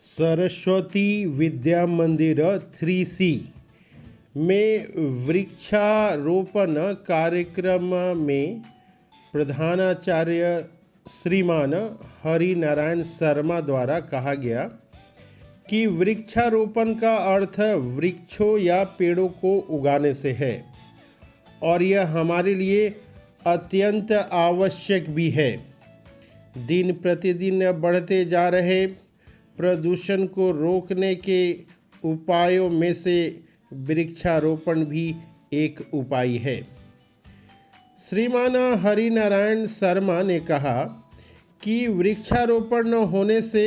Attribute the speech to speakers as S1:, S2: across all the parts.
S1: सरस्वती विद्या मंदिर 3C में वृक्षारोपण कार्यक्रम में प्रधानाचार्य श्रीमान हरि नारायण शर्मा द्वारा कहा गया कि वृक्षारोपण का अर्थ वृक्षों या पेड़ों को उगाने से है और यह हमारे लिए अत्यंत आवश्यक भी है। दिन प्रतिदिन बढ़ते जा रहे प्रदूषण को रोकने के उपायों में से वृक्षारोपण भी एक उपाय है। श्रीमान हरि नारायण शर्मा ने कहा कि वृक्षारोपण न होने से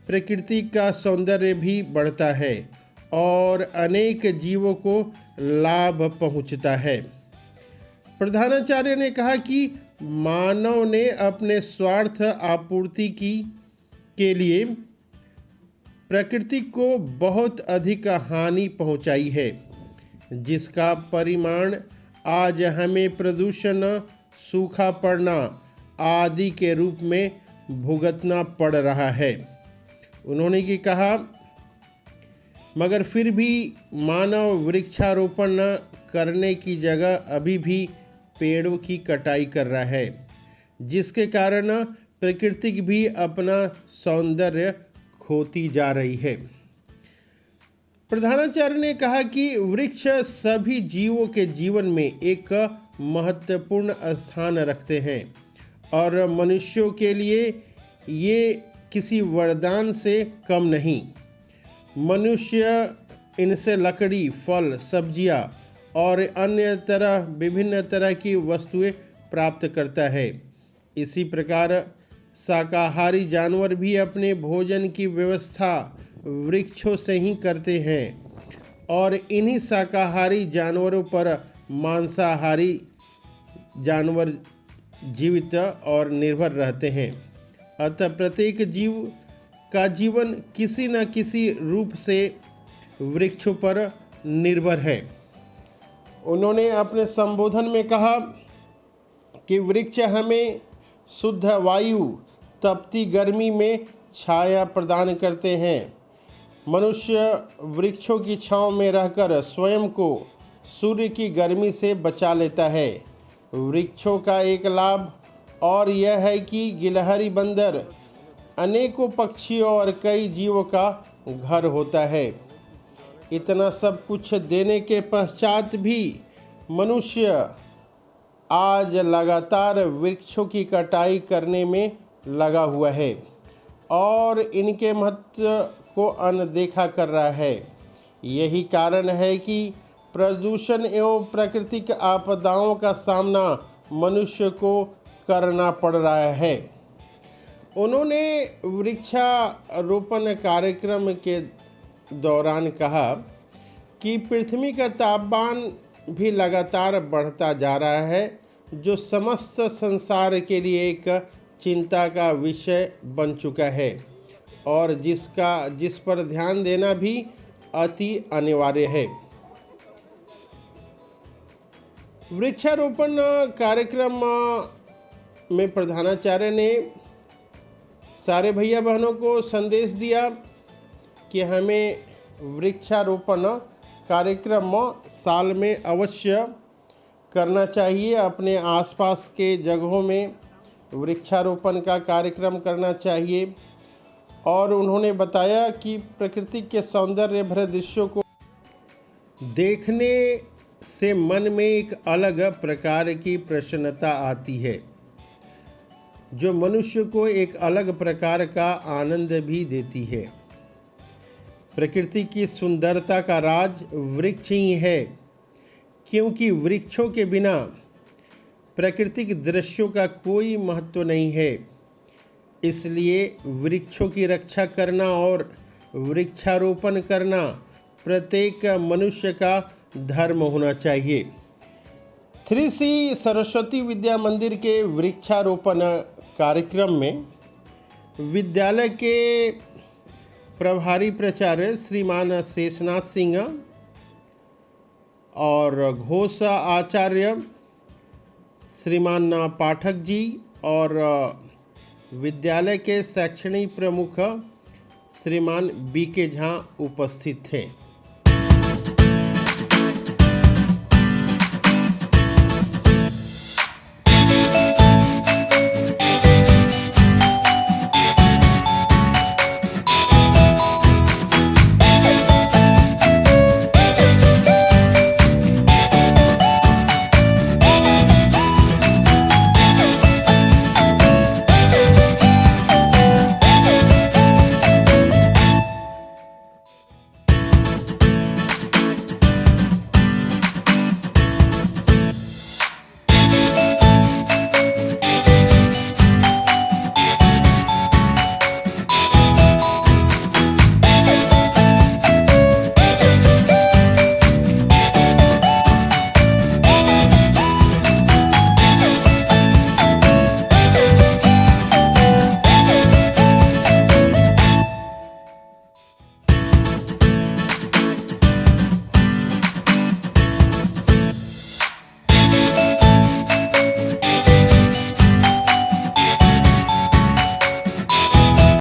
S1: प्रकृति का सौंदर्य भी बढ़ता है और अनेक जीवों को लाभ पहुंचता है। प्रधानाचार्य ने कहा कि मानव ने अपने स्वार्थ आपूर्ति के लिए प्रकृति को बहुत अधिक हानि पहुंचाई है, जिसका परिणाम आज हमें प्रदूषण, सूखा पड़ना आदि के रूप में भुगतना पड़ रहा है। उन्होंने ये कहा, मगर फिर भी मानव वृक्षारोपण करने की जगह अभी भी पेड़ों की कटाई कर रहा है, जिसके कारण प्रकृति भी अपना सौंदर्य खोती जा रही है। प्रधानाचार्य ने कहा कि वृक्ष सभी जीवों के जीवन में एक महत्वपूर्ण स्थान रखते हैं और मनुष्यों के लिए ये किसी वरदान से कम नहीं। मनुष्य इनसे लकड़ी, फल, सब्जियां और विभिन्न तरह की वस्तुएं प्राप्त करता है। इसी प्रकार शाकाहारी जानवर भी अपने भोजन की व्यवस्था वृक्षों से ही करते हैं और इन्हीं शाकाहारी जानवरों पर मांसाहारी जानवर जीवित और निर्भर रहते हैं। अतः प्रत्येक जीव का जीवन किसी न किसी रूप से वृक्षों पर निर्भर है। उन्होंने अपने संबोधन में कहा कि वृक्ष हमें शुद्ध वायु, तपती गर्मी में छाया प्रदान करते हैं। मनुष्य वृक्षों की छांव में रहकर स्वयं को सूर्य की गर्मी से बचा लेता है। वृक्षों का एक लाभ और यह है कि गिलहरी, बंदर, अनेकों पक्षियों और कई जीवों का घर होता है। इतना सब कुछ देने के पश्चात भी मनुष्य आज लगातार वृक्षों की कटाई करने में लगा हुआ है और इनके महत्व को अनदेखा कर रहा है। यही कारण है कि प्रदूषण एवं प्राकृतिक आपदाओं का सामना मनुष्य को करना पड़ रहा है। उन्होंने वृक्षारोपण कार्यक्रम के दौरान कहा कि पृथ्वी का तापमान भी लगातार बढ़ता जा रहा है, जो समस्त संसार के लिए एक चिंता का विषय बन चुका है और जिस पर ध्यान देना भी अति अनिवार्य है। वृक्षारोपण कार्यक्रम में प्रधानाचार्य ने सारे भैया बहनों को संदेश दिया कि हमें वृक्षारोपण कार्यक्रम साल में अवश्य करना चाहिए। अपने आसपास के जगहों में वृक्षारोपण का कार्यक्रम करना चाहिए और उन्होंने बताया कि प्रकृति के सौंदर्य भरे दृश्यों को देखने से मन में एक अलग प्रकार की प्रसन्नता आती है, जो मनुष्य को एक अलग प्रकार का आनंद भी देती है। प्रकृति की सुंदरता का राज वृक्ष ही है, क्योंकि वृक्षों के बिना प्राकृतिक दृश्यों का कोई महत्व नहीं है। इसलिए वृक्षों की रक्षा करना और वृक्षारोपण करना प्रत्येक मनुष्य का धर्म होना चाहिए। 3C सरस्वती विद्या मंदिर के वृक्षारोपण कार्यक्रम में विद्यालय के प्रभारी प्राचार्य श्रीमान शेषनाथ सिंह और घोष आचार्य श्रीमान पाठक जी और विद्यालय के शैक्षणिक प्रमुख श्रीमान बी के झा उपस्थित थे।